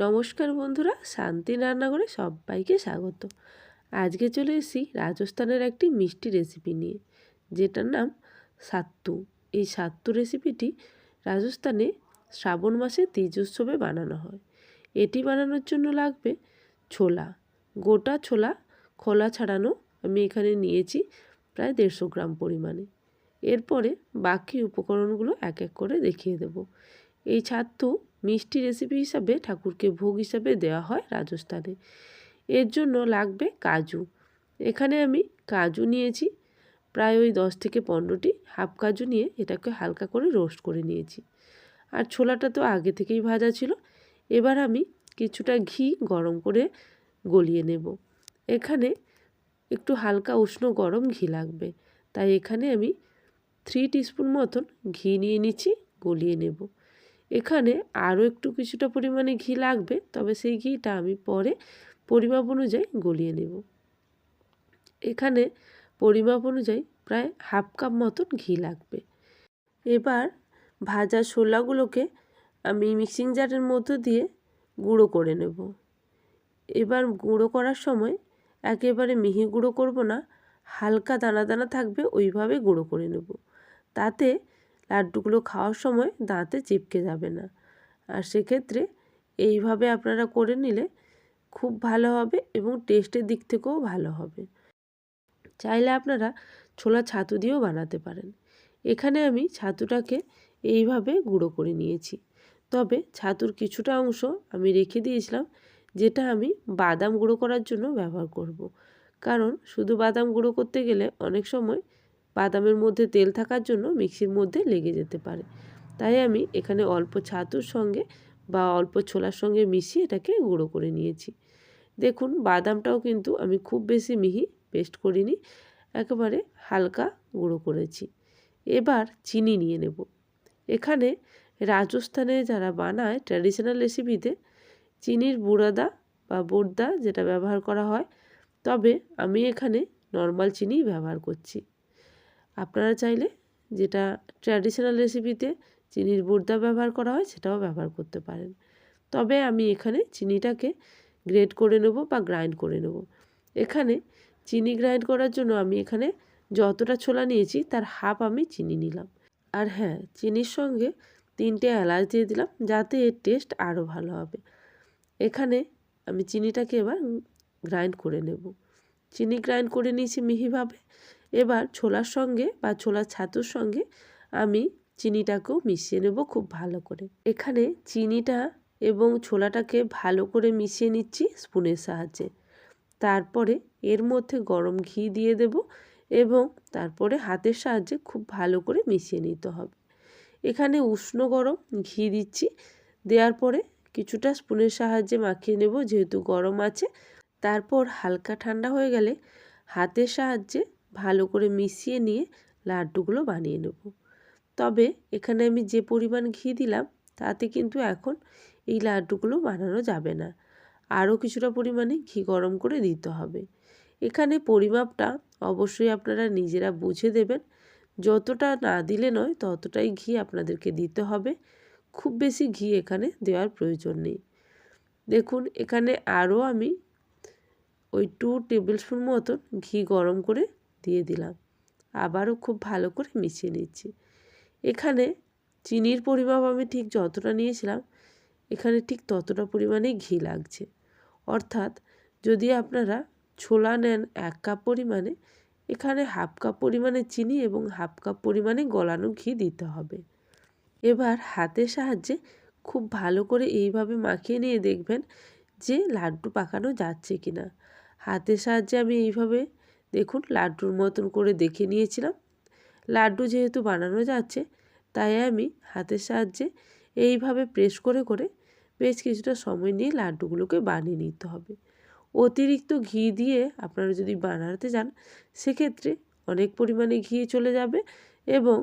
নমস্কার বন্ধুরা, শান্তি রান্নাঘরে সবাইকে স্বাগত। আজকে চলে এসেছি রাজস্থানের একটি মিষ্টি রেসিপি নিয়ে, যেটার নাম সাত্তু। এই সাত্তু রেসিপিটি রাজস্থানে শ্রাবণ মাসে তিজ উৎসবে বানানো হয়। এটি বানানোর জন্য লাগবে ছোলা, গোটা ছোলা খোলা ছাড়ানো। আমি এখানে নিয়েছি প্রায় 150 গ্রাম পরিমাণে। এরপরে বাকি উপকরণগুলো এক এক করে দেখিয়ে দেব। এই সাত্তু মিষ্টি রেসিপি হিসাবে ঠাকুরকে ভোগ হিসাবে দেওয়া হয় রাজস্থানে। এর জন্য লাগবে কাজু। এখানে আমি কাজু নিয়েছি প্রায় ওই 10 থেকে 15টি। হাফ কাজু নিয়ে এটাকে হালকা করে রোস্ট করে নিয়েছি। আর ছোলাটা তো আগে থেকেই ভাজা ছিল। এবার আমি কিছুটা ঘি গরম করে গলিয়ে নেব। এখানে একটু হালকা উষ্ণ গরম ঘি লাগবে, তাই এখানে আমি 3 টিস্পুন মতন ঘি নিয়ে নিচ্ছি, গলিয়ে নেব। এখানে আরও একটু কিছুটা পরিমাণে ঘি লাগবে, তবে সেই ঘিটা আমি পরে পরিমাপ অনুযায়ী গলিয়ে নেব। এখানে পরিমাপ অনুযায়ী প্রায় হাফ কাপ মতন ঘি লাগবে। এবার ভাজা ছোলাগুলোকে আমি মিক্সিং জারের মধ্য দিয়ে গুঁড়ো করে নেব। এবার গুঁড়ো করার সময় একেবারে মিহি গুঁড়ো করব না, হালকা দানা দানা থাকবে ওইভাবে গুঁড়ো করে নেব। তাতে লাড্ডুগুলো খাওয়ার সময় দাঁতে চিপকে যাবে না। আর সেক্ষেত্রে এইভাবে আপনারা করে নিলে খুব ভালো হবে এবং টেস্টের দিক থেকেও ভালো হবে। চাইলে আপনারা ছোলা ছাতু দিয়েও বানাতে পারেন। এখানে আমি ছাতুটাকে এইভাবে গুঁড়ো করে নিয়েছি, তবে ছাতুর কিছুটা অংশ আমি রেখে দিয়েছিলাম, যেটা আমি বাদাম গুঁড়ো করার জন্য ব্যবহার করব। কারণ শুধু বাদাম গুঁড়ো করতে গেলে অনেক সময় বাদামের মধ্যে তেল থাকার জন্য মিক্সির মধ্যে লেগে যেতে পারে। তাই আমি এখানে অল্প ছাতুর সঙ্গে বা অল্প ছোলার সঙ্গে মিশিয়ে এটাকে গুঁড়ো করে নিয়েছি। দেখুন, বাদামটাও কিন্তু আমি খুব বেশি মিহি পেস্ট করিনি, একেবারে হালকা গুঁড়ো করেছি। এবার চিনি নিয়ে নেব। এখানে রাজস্থানে যারা বানায় ট্র্যাডিশনাল রেসিপিতে চিনির বুড়াদা বা বোরদা যেটা ব্যবহার করা হয়, তবে আমি এখানে নর্মাল চিনি ব্যবহার করছি। আপনারা চাইলে যেটা ট্র্যাডিশনাল রেসিপিতে চিনির বুড়দা ব্যবহার করা হয় সেটাও ব্যবহার করতে পারেন। তবে আমি এখানে চিনিটাকে গ্রেট করে নেব বা গ্রাইন্ড করে নেব। এখানে চিনি গ্রাইন্ড করার জন্য আমি এখানে যতটা ছোলা নিয়েছি তার হাফ আমি চিনি নিলাম। আর হ্যাঁ, চিনির সঙ্গে 3টে এলাচ দিয়ে দিলাম, যাতে এর টেস্ট আরও ভালো হবে। এখানে আমি চিনিটাকে এবার গ্রাইন্ড করে নেব। চিনি গ্রাইন্ড করে নিয়েছি মিহিভাবে। এবার ছোলার সঙ্গে বা ছোলার ছাতুর সঙ্গে আমি চিনিটাকেও মিশিয়ে নেব খুব ভালো করে। এখানে চিনিটা এবং ছোলাটাকে ভালো করে মিশিয়ে নিচ্ছি স্পুনের সাহায্যে। তারপরে এর মধ্যে গরম ঘি দিয়ে দেব এবং তারপরে হাতের সাহায্যে খুব ভালো করে মিশিয়ে নিতে হবে। এখানে উষ্ণ গরম ঘি দিচ্ছি, দেওয়ার পরে কিছুটা স্পুনের সাহায্যে মাখিয়ে নেব যেহেতু গরম আছে। তারপর হালকা ঠান্ডা হয়ে গেলে হাতের সাহায্যে ভালো করে মিশিয়ে নিয়ে লাড্ডুগুলো বানিয়ে নেব। তবে এখানে আমি যে পরিমাণ ঘি দিলাম তাতে কিন্তু এখন এই লাড্ডুগুলো বানানো যাবে না, আরও কিছুটা পরিমাণে ঘি গরম করে দিতে হবে। এখানে পরিমাপটা অবশ্যই আপনারা নিজেরা বুঝে দেবেন। যতটা না দিলে নয় ততটাই ঘি আপনাদেরকে দিতে হবে, খুব বেশি ঘি এখানে দেওয়ার প্রয়োজন নেই। দেখুন, এখানে আরও আমি ওই 2 টেবিল স্পুন মতন ঘি গরম করে দিয়ে দিলাম। আবারও খুব ভালো করে মিশিয়ে নিচ্ছি। এখানে চিনির পরিমাপ আমি ঠিক যতটা নিয়েছিলাম এখানে ঠিক ততটা পরিমাণেই ঘি লাগছে। অর্থাৎ যদি আপনারা ছোলা নেন 1 কাপ পরিমাণে, এখানে হাফ কাপ পরিমাণে চিনি এবং হাফ কাপ পরিমাণে গলানো ঘি দিতে হবে। এবার হাতের সাহায্যে খুব ভালো করে এইভাবে মাখিয়ে নিয়ে দেখবেন যে লাড্ডু পাকানো যাচ্ছে কি না। হাতের সাহায্যে আমি এইভাবে দেখুন লাড্ডুর মতন করে দেখে নিয়েছিলাম। লাড্ডু যেহেতু বানানো যাচ্ছে তাই আমি হাতের সাহায্যে এইভাবে প্রেস করে করে বেশ কিছুটা সময় নিয়ে লাড্ডুগুলোকে বানিয়ে নিতে হবে। অতিরিক্ত ঘি দিয়ে আপনারা যদি বানাতে যান সেক্ষেত্রে অনেক পরিমাণে ঘি চলে যাবে এবং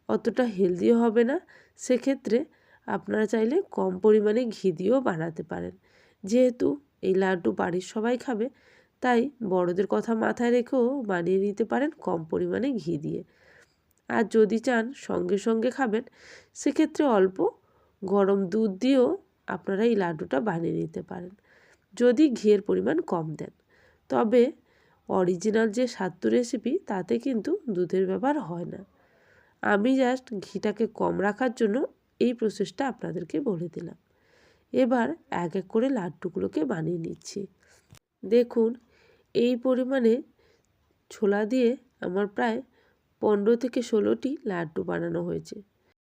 অতটা হেলদিও হবে না। সেক্ষেত্রে আপনারা চাইলে কম পরিমাণে ঘি দিয়েও বানাতে পারেন। যেহেতু এই লাড্ডু বাড়ির সবাই খাবে, তাই বড়দের কথা মাথায় রেখেও বানিয়ে নিতে পারেন কম পরিমাণে ঘি দিয়ে। আর যদি চান সঙ্গে সঙ্গে খাবেন সেক্ষেত্রে অল্প গরম দুধ দিয়েও আপনারা এই লাড্ডুটা বানিয়ে নিতে পারেন যদি ঘিয়ের পরিমাণ কম দেন। তবে অরিজিনাল যে সাত্তু রেসিপি তাতে কিন্তু দুধের ব্যবহার হয় না। আমি জাস্ট ঘিটাকে কম রাখার জন্য এই প্রসেসটা আপনাদেরকে বলে দিলাম। এবার এক এক করে লাড্ডুগুলোকে বানিয়ে নিচ্ছি। দেখুন এই পরিমাণে ছোলা দিয়ে আমার প্রায় 15 থেকে 16টি লাড্ডু বানানো হয়েছে।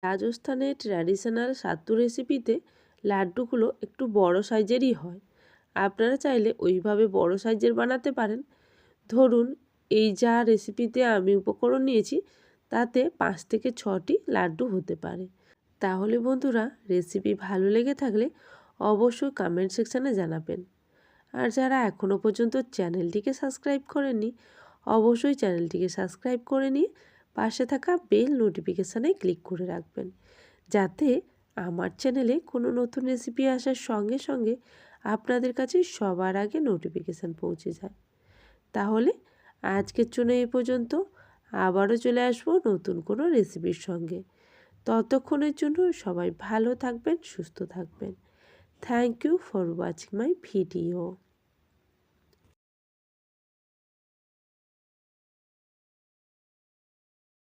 রাজস্থানের ট্র্যাডিশনাল সাত্তু রেসিপিতে লাড্ডুগুলো একটু বড় সাইজেরই হয়। আপনারা চাইলে ওইভাবে বড় সাইজের বানাতে পারেন। ধরুন এই যা রেসিপিতে আমি উপকরণ নিয়েছি তাতে 5 থেকে 6টি লাড্ডু হতে পারে। তাহলে বন্ধুরা রেসিপি ভালো লেগে থাকলে অবশ্যই কমেন্ট সেকশানে জানাবেন। আর যারা এখনও পর্যন্ত চ্যানেলটিকে সাবস্ক্রাইব করেননি অবশ্যই চ্যানেলটিকে সাবস্ক্রাইব করে নিয়ে পাশে থাকা বেল নোটিফিকেশানে ক্লিক করে রাখবেন, যাতে আমার চ্যানেলে কোনো নতুন রেসিপি আসার সঙ্গে সঙ্গে আপনাদের কাছে সবার আগে নোটিফিকেশান পৌঁছে যায়। তাহলে আজকের জন্য এই পর্যন্ত। আবারও চলে আসবো নতুন কোনো রেসিপির সঙ্গে। ততক্ষণের জন্য সবাই ভালো থাকবেন, সুস্থ থাকবেন। Thank you for watching my video.